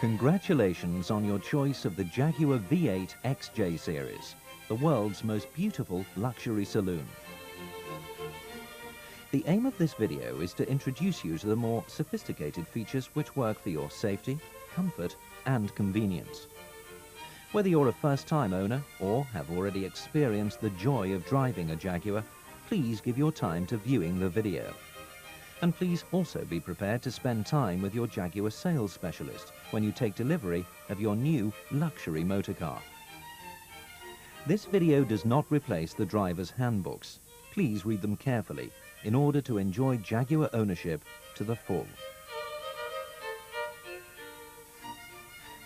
Congratulations on your choice of the Jaguar V8 XJ series, the world's most beautiful luxury saloon. The aim of this video is to introduce you to the more sophisticated features which work for your safety, comfort and convenience. Whether you're a first-time owner or have already experienced the joy of driving a Jaguar, please give your time to viewing the video. And please also be prepared to spend time with your Jaguar sales specialist when you take delivery of your new luxury motorcar. This video does not replace the driver's handbooks. Please read them carefully in order to enjoy Jaguar ownership to the full.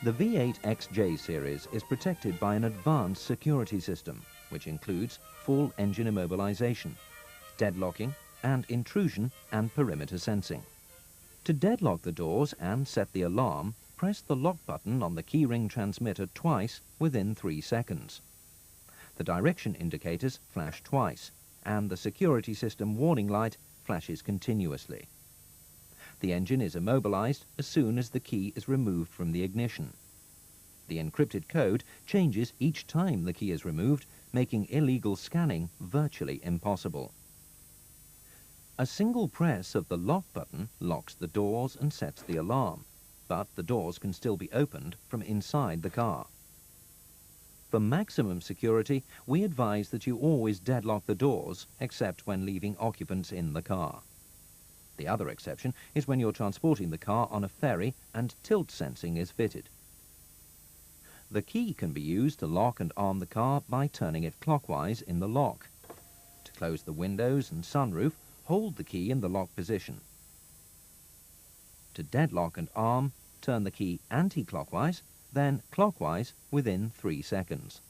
The V8 XJ series is protected by an advanced security system, which includes full engine immobilization, deadlocking, and intrusion and perimeter sensing. To deadlock the doors and set the alarm, press the lock button on the keyring transmitter twice within 3 seconds. The direction indicators flash twice, and the security system warning light flashes continuously. The engine is immobilized as soon as the key is removed from the ignition. The encrypted code changes each time the key is removed, making illegal scanning virtually impossible. A single press of the lock button locks the doors and sets the alarm, but the doors can still be opened from inside the car. For maximum security, we advise that you always deadlock the doors except when leaving occupants in the car. The other exception is when you're transporting the car on a ferry and tilt sensing is fitted. The key can be used to lock and arm the car by turning it clockwise in the lock. To close the windows and sunroof, hold the key in the lock position. To deadlock and arm, turn the key anti-clockwise, then clockwise within 3 seconds.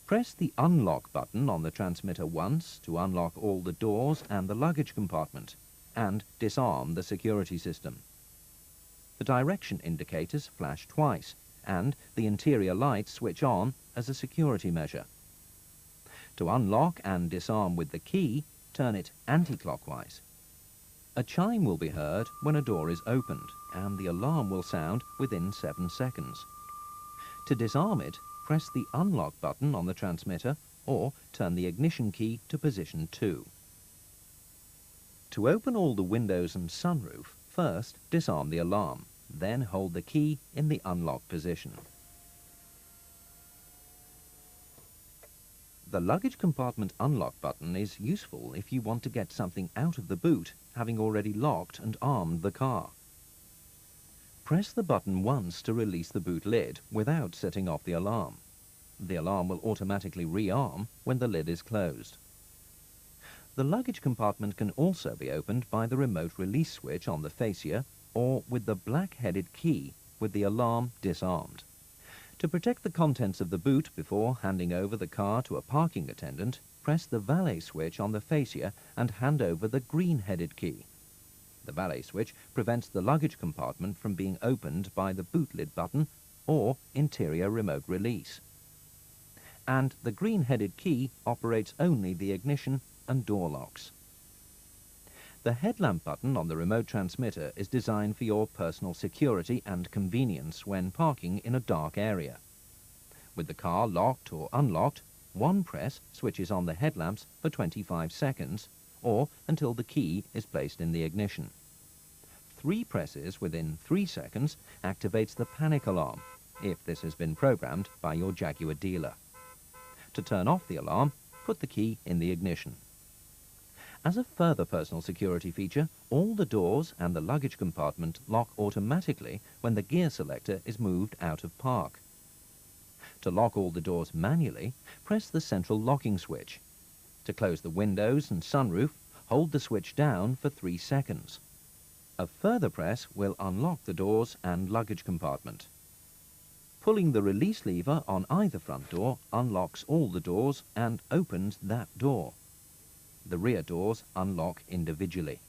Press the unlock button on the transmitter once to unlock all the doors and the luggage compartment, and disarm the security system. The direction indicators flash twice, and the interior lights switch on as a security measure. To unlock and disarm with the key, turn it anti-clockwise. A chime will be heard when a door is opened, and the alarm will sound within 7 seconds. To disarm it, press the unlock button on the transmitter or turn the ignition key to position 2. To open all the windows and sunroof, first disarm the alarm, then hold the key in the unlock position. The luggage compartment unlock button is useful if you want to get something out of the boot, having already locked and armed the car. Press the button once to release the boot lid without setting off the alarm. The alarm will automatically rearm when the lid is closed. The luggage compartment can also be opened by the remote release switch on the fascia or with the black-headed key with the alarm disarmed. To protect the contents of the boot before handing over the car to a parking attendant, press the valet switch on the fascia and hand over the green-headed key. The valet switch prevents the luggage compartment from being opened by the boot lid button or interior remote release. And the green-headed key operates only the ignition and door locks. The headlamp button on the remote transmitter is designed for your personal security and convenience when parking in a dark area. With the car locked or unlocked, one press switches on the headlamps for 25 seconds or until the key is placed in the ignition. 3 presses within 3 seconds activates the panic alarm, if this has been programmed by your Jaguar dealer. To turn off the alarm, put the key in the ignition. As a further personal security feature, all the doors and the luggage compartment lock automatically when the gear selector is moved out of park. To lock all the doors manually, press the central locking switch. To close the windows and sunroof, hold the switch down for 3 seconds. A further press will unlock the doors and luggage compartment. Pulling the release lever on either front door unlocks all the doors and opens that door. The rear doors unlock individually.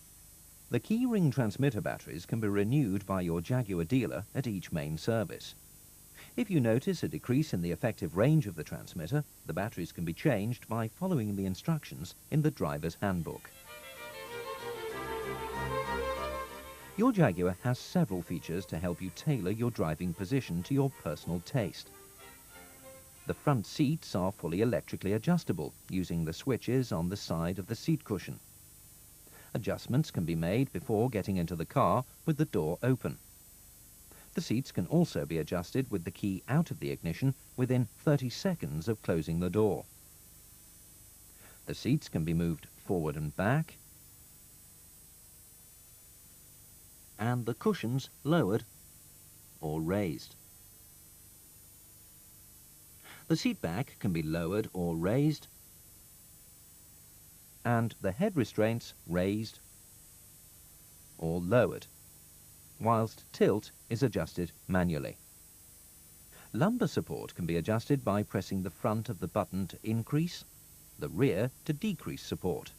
The keyring transmitter batteries can be renewed by your Jaguar dealer at each main service. If you notice a decrease in the effective range of the transmitter, the batteries can be changed by following the instructions in the driver's handbook. Your Jaguar has several features to help you tailor your driving position to your personal taste. The front seats are fully electrically adjustable using the switches on the side of the seat cushion. Adjustments can be made before getting into the car with the door open. The seats can also be adjusted with the key out of the ignition within 30 seconds of closing the door. The seats can be moved forward and back, and the cushions lowered or raised. The seat back can be lowered or raised, and the head restraints raised or lowered, whilst tilt is adjusted manually. Lumbar support can be adjusted by pressing the front of the button to increase, the rear to decrease support.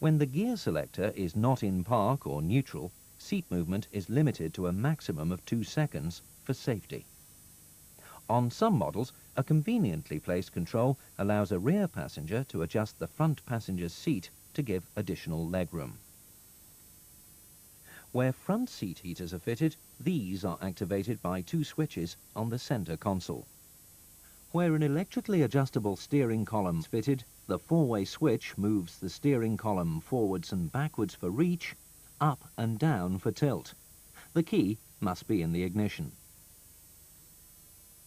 When the gear selector is not in park or neutral, seat movement is limited to a maximum of 2 seconds for safety. On some models, a conveniently placed control allows a rear passenger to adjust the front passenger's seat to give additional legroom. Where front seat heaters are fitted, these are activated by 2 switches on the center console. Where an electrically adjustable steering column is fitted, the 4-way switch moves the steering column forwards and backwards for reach, up and down for tilt. The key must be in the ignition.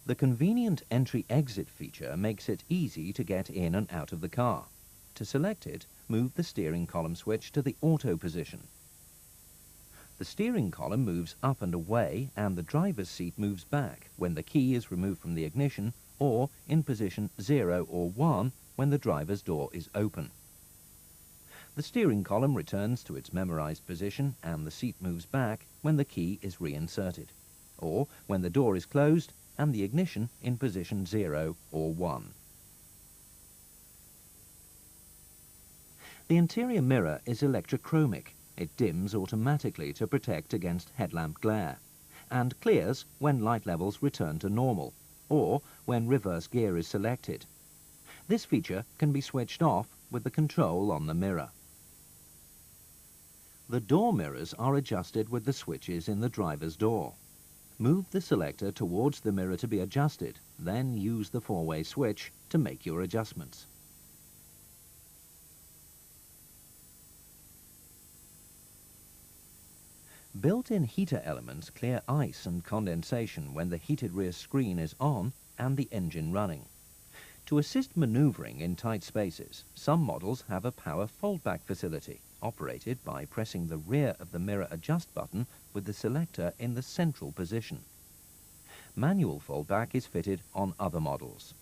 The convenient entry-exit feature makes it easy to get in and out of the car. To select it, move the steering column switch to the auto position. The steering column moves up and away, and the driver's seat moves back when the key is removed from the ignition, or in position 0 or 1 when the driver's door is open. The steering column returns to its memorized position and the seat moves back when the key is reinserted, or when the door is closed and the ignition in position 0 or 1. The interior mirror is electrochromic. It dims automatically to protect against headlamp glare, and clears when light levels return to normal, or when reverse gear is selected. This feature can be switched off with the control on the mirror. The door mirrors are adjusted with the switches in the driver's door. Move the selector towards the mirror to be adjusted, then use the 4-way switch to make your adjustments. Built-in heater elements clear ice and condensation when the heated rear screen is on and the engine running. To assist maneuvering in tight spaces, some models have a power foldback facility, operated by pressing the rear of the mirror adjust button with the selector in the central position. Manual foldback is fitted on other models.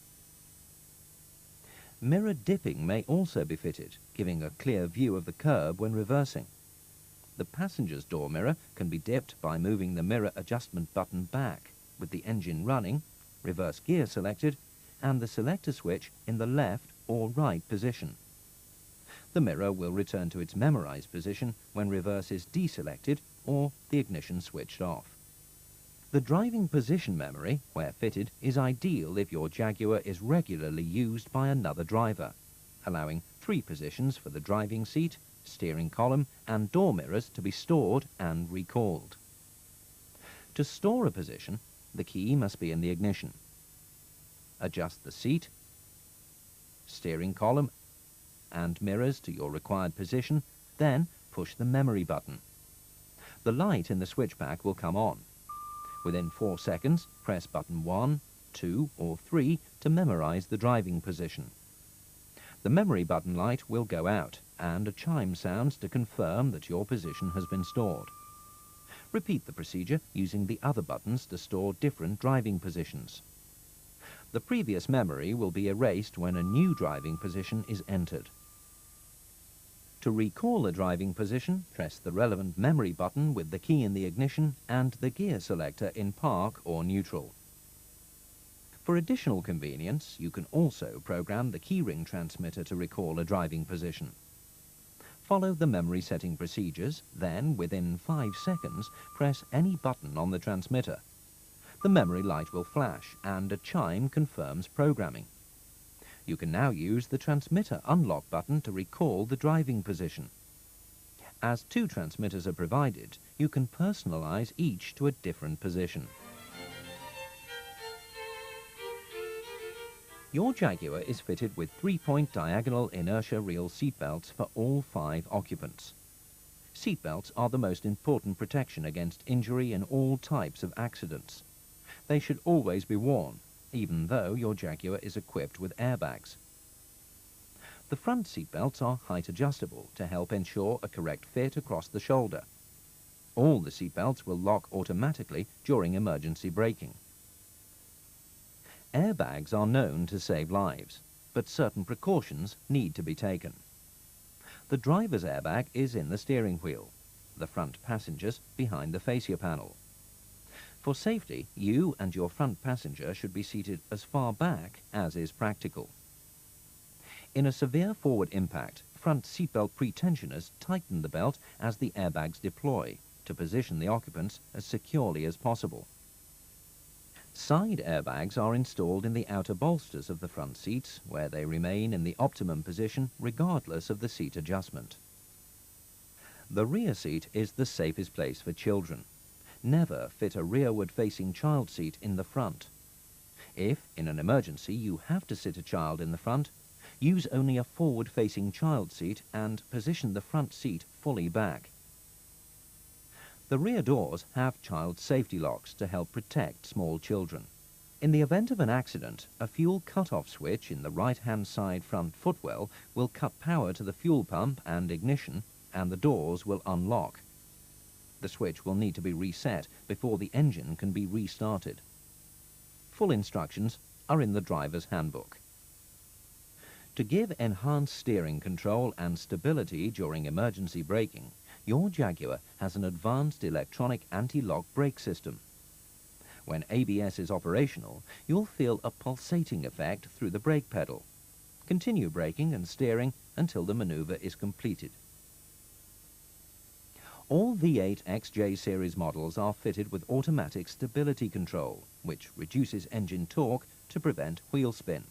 Mirror dipping may also be fitted, giving a clear view of the curb when reversing. The passenger's door mirror can be dipped by moving the mirror adjustment button back, with the engine running, reverse gear selected, and the selector switch in the left or right position. The mirror will return to its memorized position when reverse is deselected or the ignition switched off. The driving position memory, where fitted, is ideal if your Jaguar is regularly used by another driver, allowing 3 positions for the driving seat, steering column and door mirrors to be stored and recalled. To store a position, the key must be in the ignition. Adjust the seat, steering column and mirrors to your required position, then push the memory button. The light in the switch pack will come on. Within 4 seconds, press button 1, 2 or 3 to memorize the driving position. The memory button light will go out, and a chime sounds to confirm that your position has been stored. Repeat the procedure using the other buttons to store different driving positions. The previous memory will be erased when a new driving position is entered. To recall a driving position, press the relevant memory button with the key in the ignition and the gear selector in park or neutral. For additional convenience, you can also program the keyring transmitter to recall a driving position. Follow the memory setting procedures, then within 5 seconds, press any button on the transmitter. The memory light will flash and a chime confirms programming. You can now use the transmitter unlock button to recall the driving position. As two transmitters are provided, you can personalize each to a different position. Your Jaguar is fitted with 3-point diagonal inertia reel seatbelts for all 5 occupants. Seatbelts are the most important protection against injury in all types of accidents. They should always be worn, even though your Jaguar is equipped with airbags. The front seatbelts are height adjustable to help ensure a correct fit across the shoulder. All the seatbelts will lock automatically during emergency braking. Airbags are known to save lives, but certain precautions need to be taken. The driver's airbag is in the steering wheel, the front passenger's behind the fascia panel. For safety, you and your front passenger should be seated as far back as is practical. In a severe forward impact, front seatbelt pretensioners tighten the belt as the airbags deploy to position the occupants as securely as possible. Side airbags are installed in the outer bolsters of the front seats, where they remain in the optimum position regardless of the seat adjustment. The rear seat is the safest place for children. Never fit a rearward-facing child seat in the front. If, in an emergency, you have to sit a child in the front, use only a forward-facing child seat and position the front seat fully back. The rear doors have child safety locks to help protect small children. In the event of an accident, a fuel cut-off switch in the right-hand side front footwell will cut power to the fuel pump and ignition, and the doors will unlock. The switch will need to be reset before the engine can be restarted. Full instructions are in the driver's handbook. To give enhanced steering control and stability during emergency braking, your Jaguar has an advanced electronic anti-lock brake system. When ABS is operational, you'll feel a pulsating effect through the brake pedal. Continue braking and steering until the maneuver is completed. All V8 XJ series models are fitted with automatic stability control, which reduces engine torque to prevent wheel spin.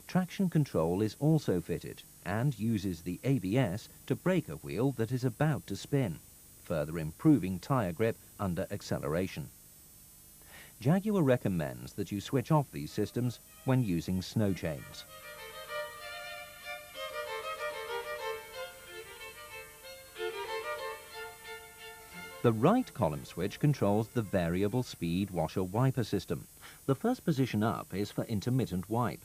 Traction control is also fitted and uses the ABS to brake a wheel that is about to spin, further improving tyre grip under acceleration. Jaguar recommends that you switch off these systems when using snow chains. The right column switch controls the variable speed washer wiper system. The first position up is for intermittent wipe.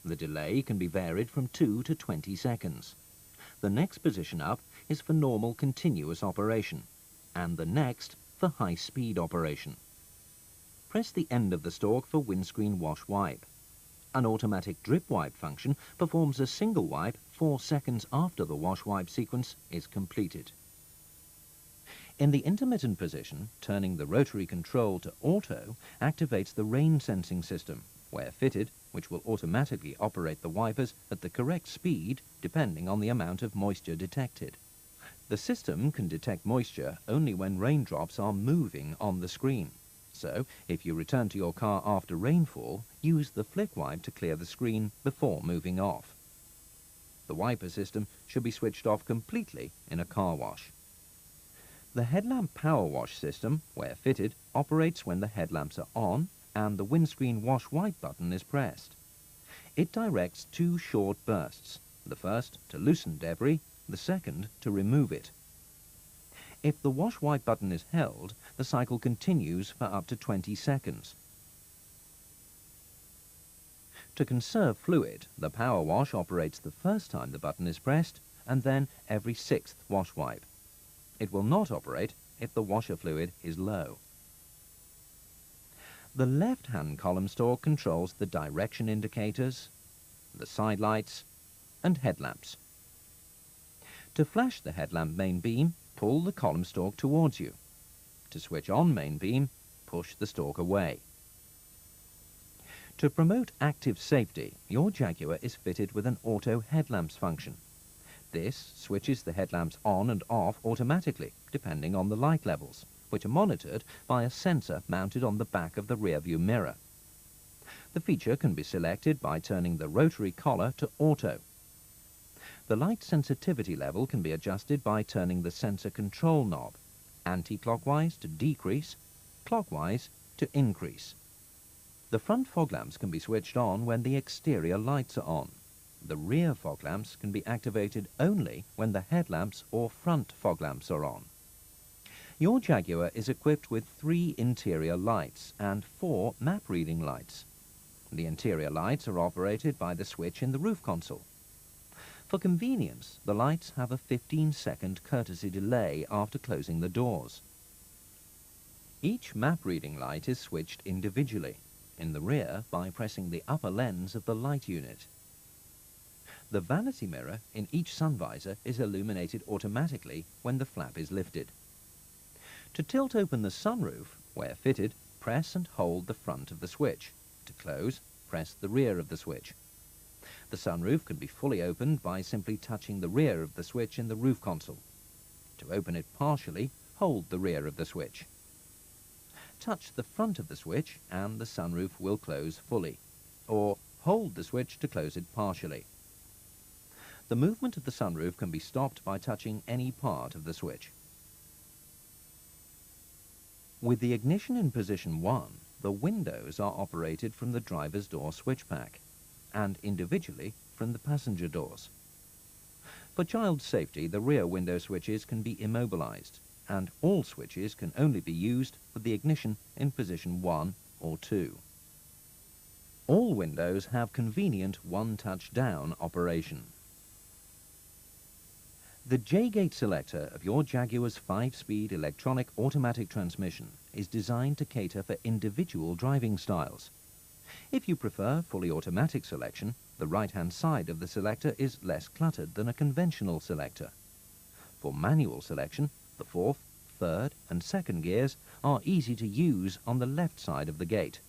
The delay can be varied from 2 to 20 seconds. The next position up is for normal continuous operation, and the next for high-speed operation. Press the end of the stalk for windscreen wash wipe. An automatic drip wipe function performs a single wipe 4 seconds after the wash wipe sequence is completed. In the intermittent position, turning the rotary control to auto activates the rain sensing system, where fitted, which will automatically operate the wipers at the correct speed depending on the amount of moisture detected. The system can detect moisture only when raindrops are moving on the screen. So, if you return to your car after rainfall, use the flick wipe to clear the screen before moving off. The wiper system should be switched off completely in a car wash. The headlamp power wash system, where fitted, operates when the headlamps are on and the windscreen wash wipe button is pressed. It directs 2 short bursts, the first to loosen debris, the second to remove it. If the wash wipe button is held, the cycle continues for up to 20 seconds. To conserve fluid, the power wash operates the first time the button is pressed and then every 6th wash wipe. It will not operate if the washer fluid is low. The left-hand column stalk controls the direction indicators, the side lights, and headlamps. To flash the headlamp main beam, pull the column stalk towards you. To switch on main beam, push the stalk away. To promote active safety, your Jaguar is fitted with an auto headlamps function. This switches the headlamps on and off automatically, depending on the light levels, which are monitored by a sensor mounted on the back of the rear-view mirror. The feature can be selected by turning the rotary collar to auto. The light sensitivity level can be adjusted by turning the sensor control knob anti-clockwise to decrease, clockwise to increase. The front fog lamps can be switched on when the exterior lights are on. The rear fog lamps can be activated only when the headlamps or front fog lamps are on. Your Jaguar is equipped with 3 interior lights and 4 map reading lights. The interior lights are operated by the switch in the roof console. For convenience, the lights have a 15-second courtesy delay after closing the doors. Each map reading light is switched individually, in the rear by pressing the upper lens of the light unit. The vanity mirror in each sun visor is illuminated automatically when the flap is lifted. To tilt open the sunroof, where fitted, press and hold the front of the switch. To close, press the rear of the switch. The sunroof can be fully opened by simply touching the rear of the switch in the roof console. To open it partially, hold the rear of the switch. Touch the front of the switch and the sunroof will close fully, or hold the switch to close it partially. The movement of the sunroof can be stopped by touching any part of the switch. With the ignition in position 1, the windows are operated from the driver's door switch pack, and individually from the passenger doors. For child safety, the rear window switches can be immobilized, and all switches can only be used with the ignition in position 1 or 2. All windows have convenient one-touch down operation. The J-gate selector of your Jaguar's 5-speed electronic automatic transmission is designed to cater for individual driving styles. If you prefer fully automatic selection, the right-hand side of the selector is less cluttered than a conventional selector. For manual selection, the 4th, 3rd and 2nd gears are easy to use on the left side of the gate.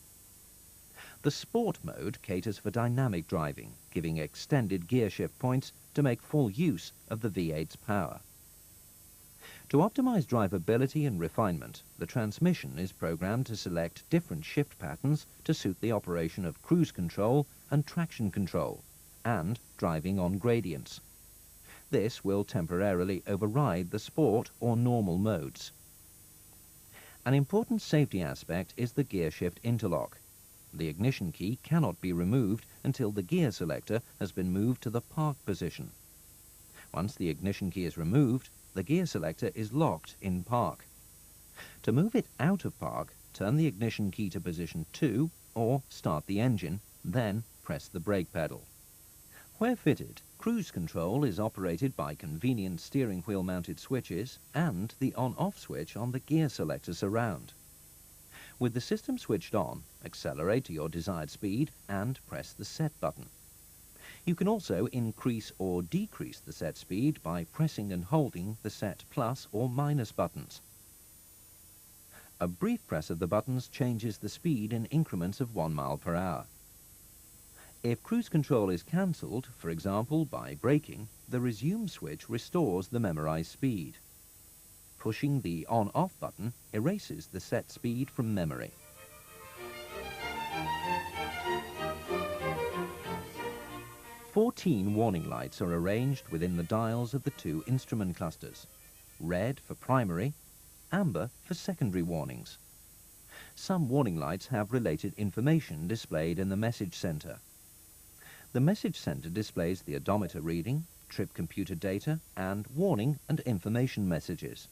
The Sport mode caters for dynamic driving, giving extended gear shift points to make full use of the V8's power. To optimize drivability and refinement, the transmission is programmed to select different shift patterns to suit the operation of cruise control and traction control, and driving on gradients. This will temporarily override the Sport or normal modes. An important safety aspect is the gear shift interlock. The ignition key cannot be removed until the gear selector has been moved to the park position. Once the ignition key is removed, the gear selector is locked in park. To move it out of park, turn the ignition key to position 2 or start the engine, then press the brake pedal. Where fitted, cruise control is operated by convenient steering wheel mounted switches and the on-off switch on the gear selector surround. With the system switched on, accelerate to your desired speed and press the set button. You can also increase or decrease the set speed by pressing and holding the set plus or minus buttons. A brief press of the buttons changes the speed in increments of 1 mile per hour. If cruise control is cancelled, for example by braking, the resume switch restores the memorized speed. Pushing the on-off button erases the set speed from memory. Fourteen warning lights are arranged within the dials of the 2 instrument clusters. Red for primary, amber for secondary warnings. Some warning lights have related information displayed in the message center. The message center displays the odometer reading, trip computer data, and warning and information messages.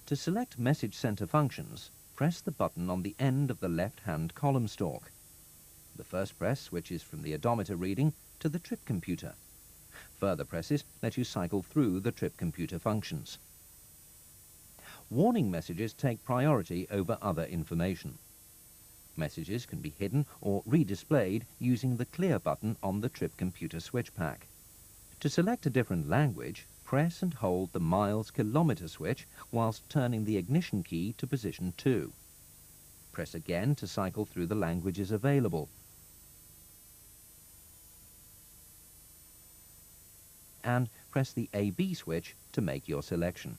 To select message center functions, press the button on the end of the left-hand column stalk. The first press switches from the odometer reading to the trip computer. Further presses let you cycle through the trip computer functions. Warning messages take priority over other information. Messages can be hidden or redisplayed using the clear button on the trip computer switch pack. To select a different language, press and hold the miles/kilometer switch whilst turning the ignition key to position 2. Press again to cycle through the languages available. And press the AB switch to make your selection.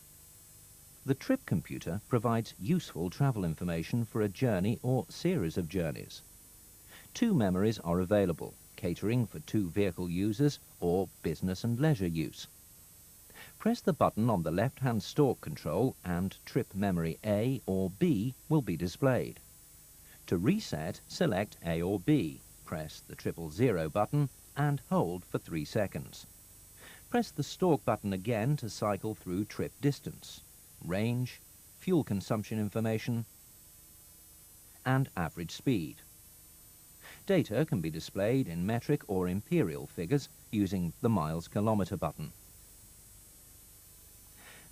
The trip computer provides useful travel information for a journey or series of journeys. 2 memories are available, catering for 2 vehicle users or business and leisure use. Press the button on the left-hand stalk control and trip memory A or B will be displayed. To reset, select A or B, press the 000 button and hold for 3 seconds. Press the stalk button again to cycle through trip distance, range, fuel consumption information, and average speed. Data can be displayed in metric or imperial figures using the miles/kilometre button.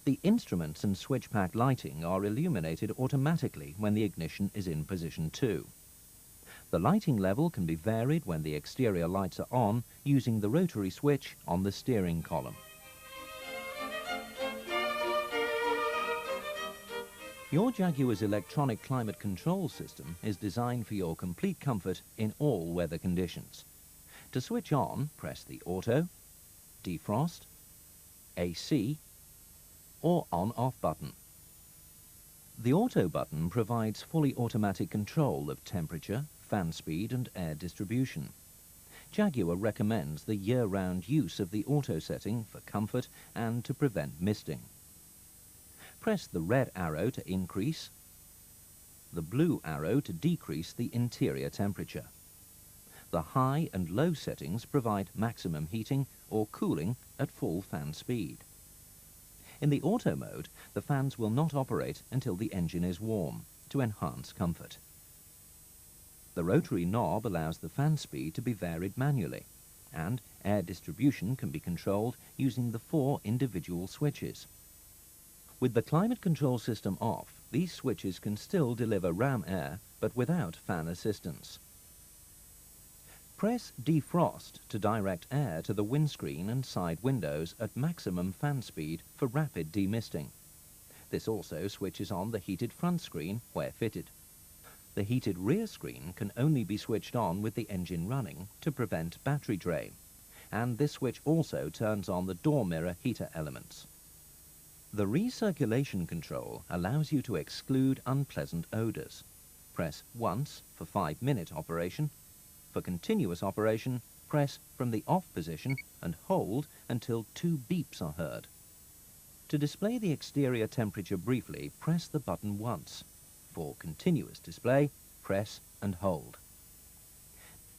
The instruments and switch pack lighting are illuminated automatically when the ignition is in position 2. The lighting level can be varied when the exterior lights are on using the rotary switch on the steering column. Your Jaguar's electronic climate control system is designed for your complete comfort in all weather conditions. To switch on, press the Auto, Defrost, AC, or On-Off button. The Auto button provides fully automatic control of temperature, fan speed and air distribution. Jaguar recommends the year-round use of the Auto setting for comfort and to prevent misting. Press the red arrow to increase, the blue arrow to decrease the interior temperature. The high and low settings provide maximum heating or cooling at full fan speed. In the Auto mode, the fans will not operate until the engine is warm, to enhance comfort. The rotary knob allows the fan speed to be varied manually, and air distribution can be controlled using the 4 individual switches. With the climate control system off, these switches can still deliver ram air, but without fan assistance. Press Defrost to direct air to the windscreen and side windows at maximum fan speed for rapid demisting. This also switches on the heated front screen where fitted. The heated rear screen can only be switched on with the engine running to prevent battery drain, and this switch also turns on the door mirror heater elements. The recirculation control allows you to exclude unpleasant odours. Press once for 5-minute operation. For continuous operation, press from the off position and hold until 2 beeps are heard. To display the exterior temperature briefly, press the button once. For continuous display, press and hold.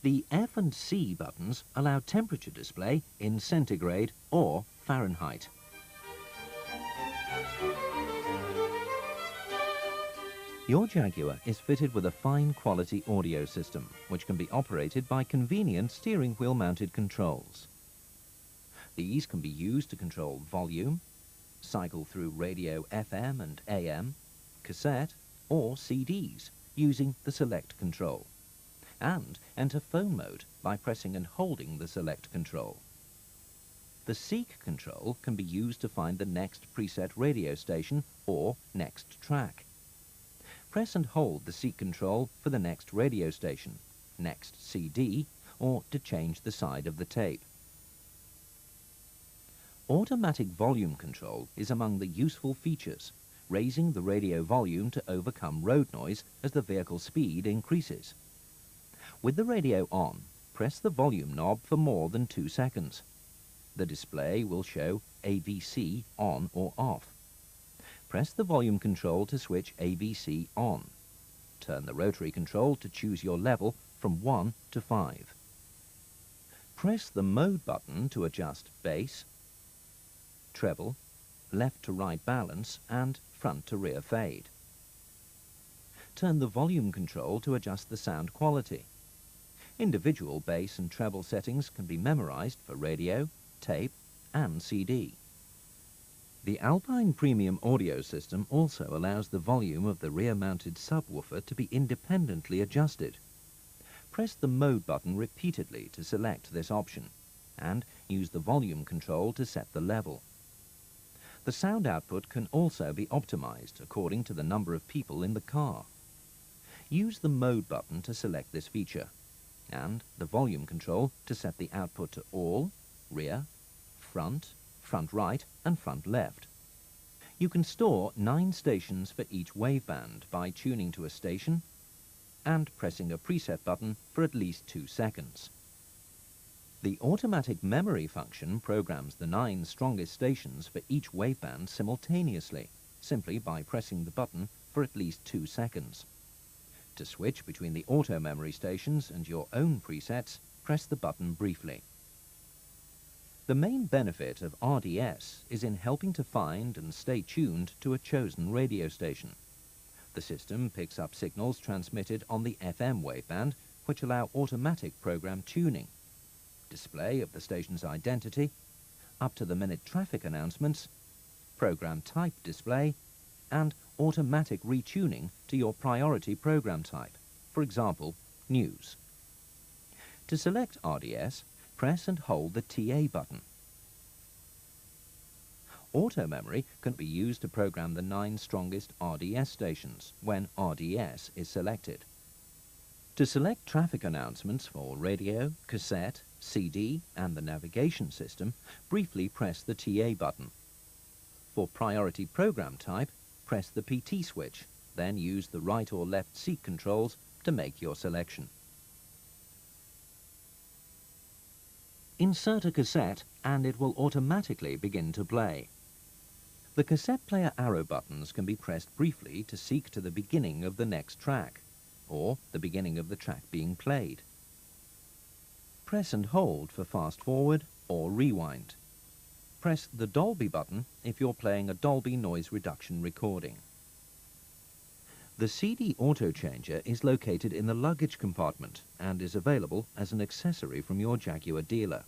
The F and C buttons allow temperature display in centigrade or Fahrenheit. Your Jaguar is fitted with a fine quality audio system, which can be operated by convenient steering wheel mounted controls. These can be used to control volume, cycle through radio FM and AM, cassette or CDs using the select control, and enter phone mode by pressing and holding the select control. The seek control can be used to find the next preset radio station or next track. Press and hold the seek control for the next radio station, next CD, or to change the side of the tape. Automatic volume control is among the useful features, raising the radio volume to overcome road noise as the vehicle speed increases. With the radio on, press the volume knob for more than 2 seconds. The display will show AVC on or off. Press the volume control to switch AVC on. Turn the rotary control to choose your level from 1 to 5. Press the mode button to adjust bass, treble, left to right balance and front to rear fade. Turn the volume control to adjust the sound quality. Individual bass and treble settings can be memorized for radio, tape and CD. The Alpine Premium audio system also allows the volume of the rear-mounted subwoofer to be independently adjusted. Press the mode button repeatedly to select this option, and use the volume control to set the level. The sound output can also be optimized according to the number of people in the car. Use the mode button to select this feature, and the volume control to set the output to all, rear, front, front right and front left. You can store 9 stations for each waveband by tuning to a station and pressing a preset button for at least 2 seconds. The automatic memory function programs the 9 strongest stations for each waveband simultaneously, simply by pressing the button for at least 2 seconds. To switch between the auto memory stations and your own presets, press the button briefly. The main benefit of RDS is in helping to find and stay tuned to a chosen radio station. The system picks up signals transmitted on the FM waveband, which allow automatic program tuning, display of the station's identity, up-to-the-minute traffic announcements, program type display, and automatic retuning to your priority program type, for example, news. To select RDS, press and hold the TA button. Auto memory can be used to program the 9 strongest RDS stations when RDS is selected. To select traffic announcements for radio, cassette, CD and the navigation system, briefly press the TA button. For priority program type, press the PT switch, then use the right or left seat controls to make your selection. Insert a cassette and it will automatically begin to play. The cassette player arrow buttons can be pressed briefly to seek to the beginning of the next track, or the beginning of the track being played. Press and hold for fast forward or rewind. Press the Dolby button if you're playing a Dolby noise reduction recording. The CD auto changer is located in the luggage compartment and is available as an accessory from your Jaguar dealer.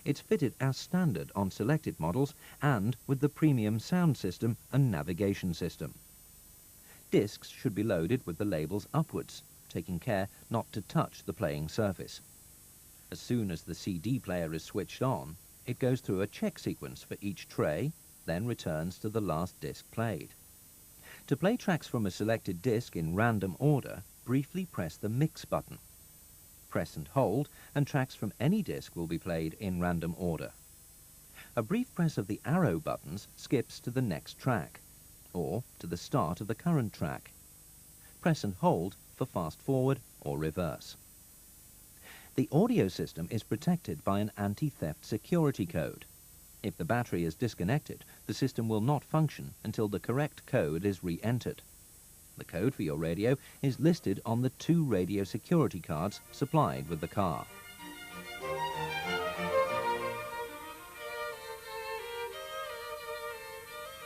It's fitted as standard on selected models and with the premium sound system and navigation system. Discs should be loaded with the labels upwards, taking care not to touch the playing surface. As soon as the CD player is switched on, it goes through a check sequence for each tray, then returns to the last disc played. To play tracks from a selected disc in random order, briefly press the Mix button. Press and hold, and tracks from any disc will be played in random order. A brief press of the arrow buttons skips to the next track, or to the start of the current track. Press and hold for fast forward or reverse. The audio system is protected by an anti-theft security code. If the battery is disconnected, the system will not function until the correct code is re-entered. The code for your radio is listed on the 2 radio security cards supplied with the car.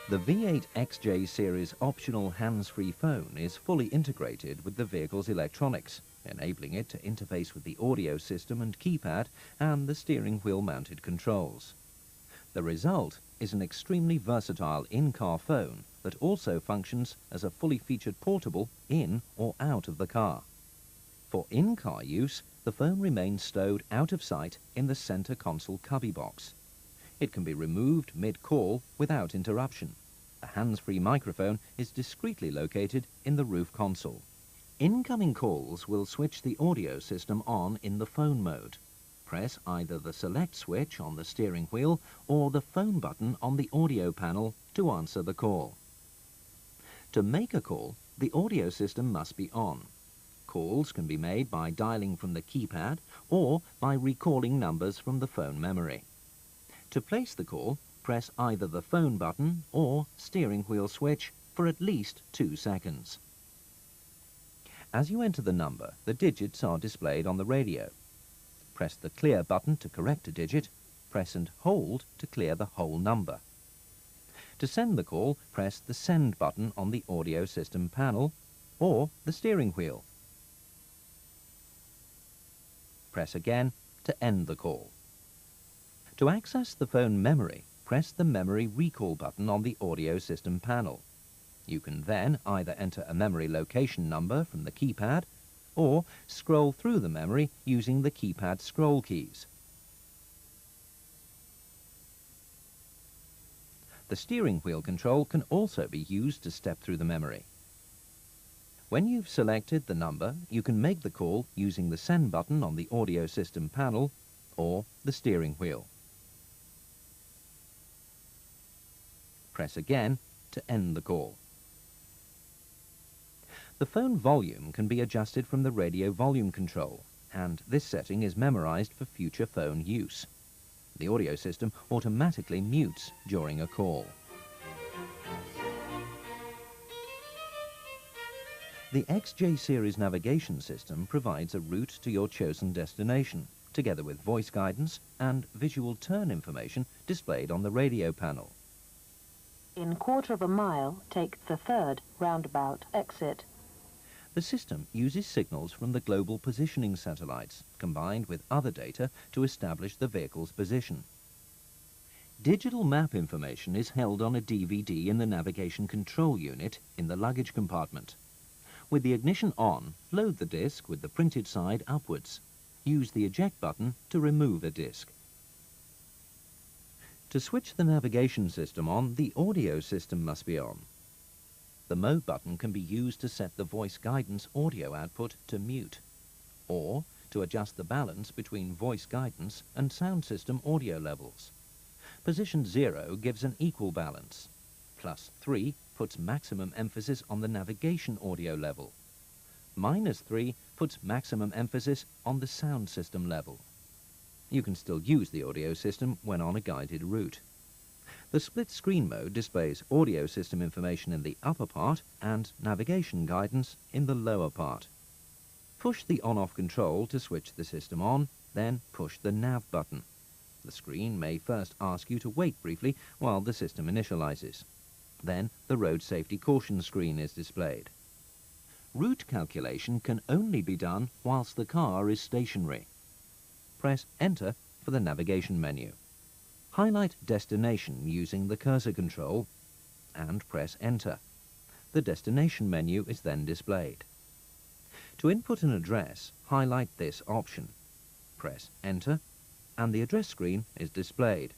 The V8 XJ series optional hands-free phone is fully integrated with the vehicle's electronics, enabling it to interface with the audio system and keypad and the steering wheel mounted controls. The result is an extremely versatile in-car phone that also functions as a fully featured portable in or out of the car. For in-car use, the phone remains stowed out of sight in the center console cubby box. It can be removed mid-call without interruption. A hands-free microphone is discreetly located in the roof console. Incoming calls will switch the audio system on in the phone mode. Press either the select switch on the steering wheel or the phone button on the audio panel to answer the call. To make a call, the audio system must be on. Calls can be made by dialing from the keypad or by recalling numbers from the phone memory. To place the call, press either the phone button or steering wheel switch for at least 2 seconds. As you enter the number, the digits are displayed on the radio. Press the clear button to correct a digit, press and hold to clear the whole number. To send the call, press the send button on the audio system panel or the steering wheel. Press again to end the call. To access the phone memory, press the memory recall button on the audio system panel. You can then either enter a memory location number from the keypad or scroll through the memory using the keypad scroll keys. The steering wheel control can also be used to step through the memory. When you've selected the number, you can make the call using the send button on the audio system panel or the steering wheel. Press again to end the call. The phone volume can be adjusted from the radio volume control, and this setting is memorized for future phone use. The audio system automatically mutes during a call. The XJ series navigation system provides a route to your chosen destination, together with voice guidance and visual turn information displayed on the radio panel. In quarter of a mile, take the third roundabout exit. The system uses signals from the global positioning satellites, combined with other data to establish the vehicle's position. Digital map information is held on a DVD in the navigation control unit in the luggage compartment. With the ignition on, load the disc with the printed side upwards. Use the eject button to remove a disc. To switch the navigation system on, the audio system must be on. The mode button can be used to set the voice guidance audio output to mute, or to adjust the balance between voice guidance and sound system audio levels. Position 0 gives an equal balance. +3 puts maximum emphasis on the navigation audio level. -3 puts maximum emphasis on the sound system level. You can still use the audio system when on a guided route. The split screen mode displays audio system information in the upper part and navigation guidance in the lower part. Push the on-off control to switch the system on, then push the nav button. The screen may first ask you to wait briefly while the system initializes. Then the road safety caution screen is displayed. Route calculation can only be done whilst the car is stationary. Press Enter for the navigation menu. Highlight Destination using the cursor control and press Enter. The destination menu is then displayed. To input an address, highlight this option. Press Enter and the address screen is displayed.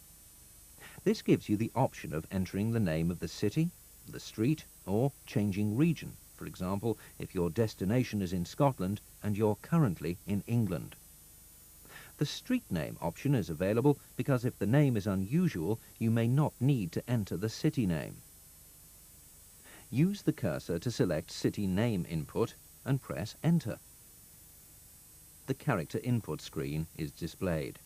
This gives you the option of entering the name of the city, the street, or changing region. For example, if your destination is in Scotland and you're currently in England. The street name option is available because if the name is unusual, you may not need to enter the city name. Use the cursor to select city name input and press Enter. The character input screen is displayed.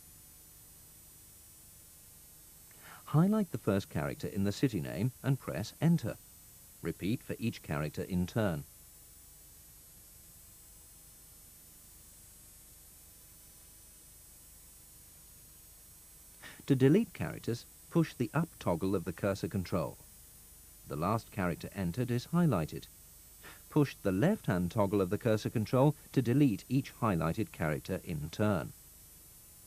Highlight the first character in the city name and press Enter. Repeat for each character in turn. To delete characters, push the up toggle of the cursor control. The last character entered is highlighted. Push the left-hand toggle of the cursor control to delete each highlighted character in turn.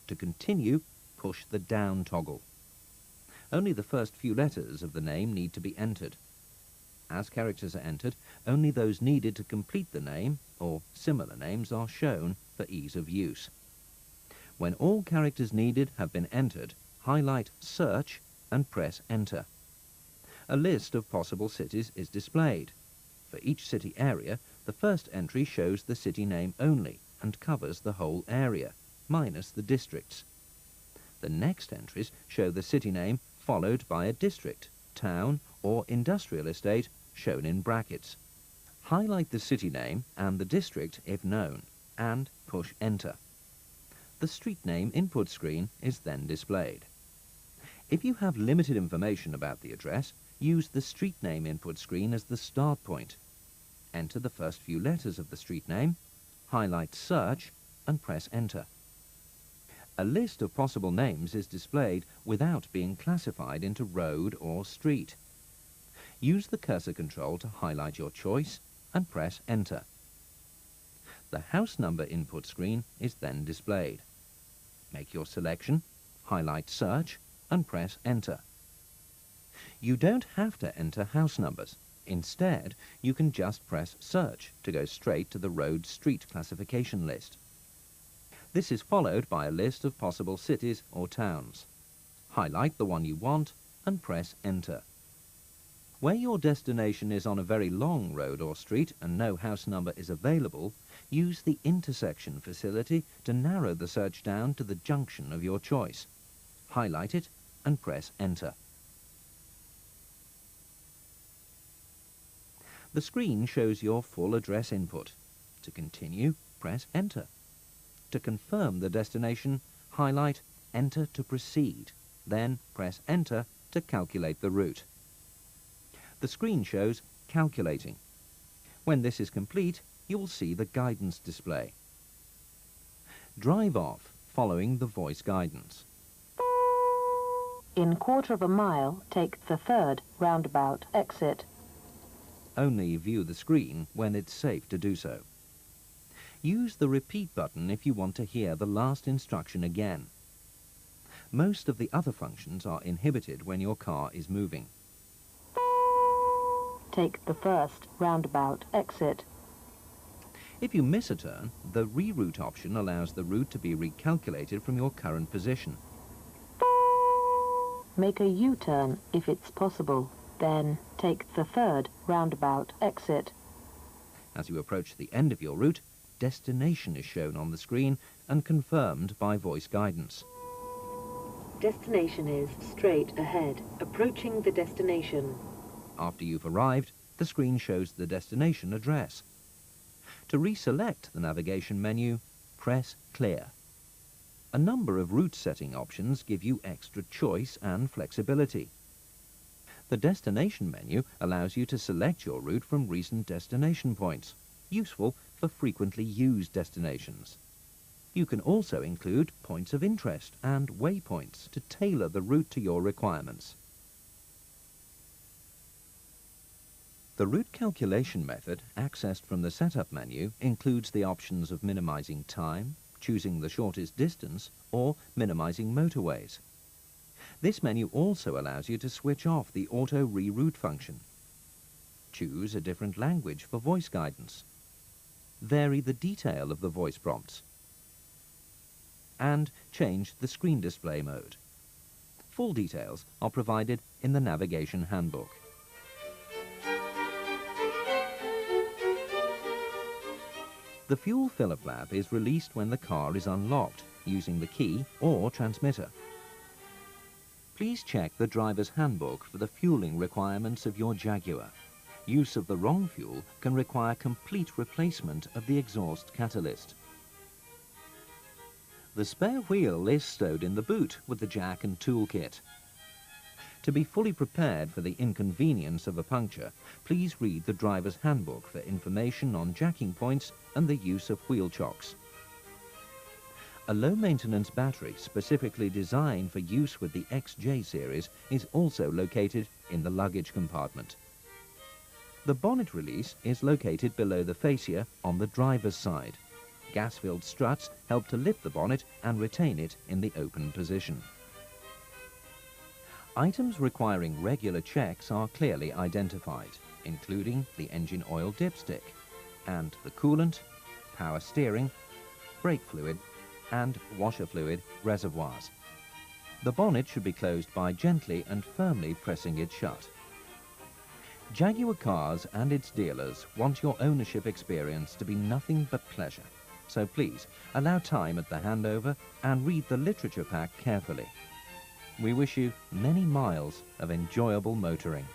To continue, push the down toggle. Only the first few letters of the name need to be entered. As characters are entered, only those needed to complete the name or similar names are shown for ease of use. When all characters needed have been entered, highlight Search and press Enter. A list of possible cities is displayed. For each city area, the first entry shows the city name only and covers the whole area, minus the districts. The next entries show the city name followed by a district, town, or industrial estate shown in brackets. Highlight the city name and the district if known, and push Enter. The street name input screen is then displayed. If you have limited information about the address, use the street name input screen as the start point. Enter the first few letters of the street name, highlight Search, and press Enter. A list of possible names is displayed without being classified into road or street. Use the cursor control to highlight your choice and press Enter. The house number input screen is then displayed. Make your selection, highlight Search, and press Enter. You don't have to enter house numbers. Instead, you can just press Search to go straight to the road-street classification list. This is followed by a list of possible cities or towns. Highlight the one you want and press Enter. Where your destination is on a very long road or street and no house number is available, use the intersection facility to narrow the search down to the junction of your choice. Highlight it and press Enter. The screen shows your full address input. To continue, press Enter. To confirm the destination, highlight Enter to proceed, then press Enter to calculate the route. The screen shows Calculating. When this is complete, you will see the guidance display. Drive off, following the voice guidance. In quarter of a mile, take the third roundabout exit. Only view the screen when it's safe to do so. Use the repeat button if you want to hear the last instruction again. Most of the other functions are inhibited when your car is moving. Take the first roundabout exit. If you miss a turn, the reroute option allows the route to be recalculated from your current position. Make a U-turn if it's possible. Then take the third roundabout exit. As you approach the end of your route, destination is shown on the screen and confirmed by voice guidance. Destination is straight ahead. Approaching the destination. After you've arrived, the screen shows the destination address. To reselect the navigation menu, press Clear. A number of route setting options give you extra choice and flexibility. The destination menu allows you to select your route from recent destination points, useful for frequently used destinations. You can also include points of interest and waypoints to tailor the route to your requirements. The route calculation method, accessed from the setup menu, includes the options of minimizing time, choosing the shortest distance, or minimizing motorways. This menu also allows you to switch off the auto reroute function. Choose a different language for voice guidance. Vary the detail of the voice prompts. And change the screen display mode. Full details are provided in the navigation handbook. The fuel filler flap is released when the car is unlocked, using the key or transmitter. Please check the driver's handbook for the fueling requirements of your Jaguar. Use of the wrong fuel can require complete replacement of the exhaust catalyst. The spare wheel is stowed in the boot with the jack and toolkit. To be fully prepared for the inconvenience of a puncture, please read the driver's handbook for information on jacking points and the use of wheel chocks. A low-maintenance battery specifically designed for use with the XJ series is also located in the luggage compartment. The bonnet release is located below the fascia on the driver's side. Gas-filled struts help to lift the bonnet and retain it in the open position. Items requiring regular checks are clearly identified, including the engine oil dipstick and the coolant, power steering, brake fluid, and washer fluid reservoirs. The bonnet should be closed by gently and firmly pressing it shut. Jaguar Cars and its dealers want your ownership experience to be nothing but pleasure, so please allow time at the handover and read the literature pack carefully. We wish you many miles of enjoyable motoring.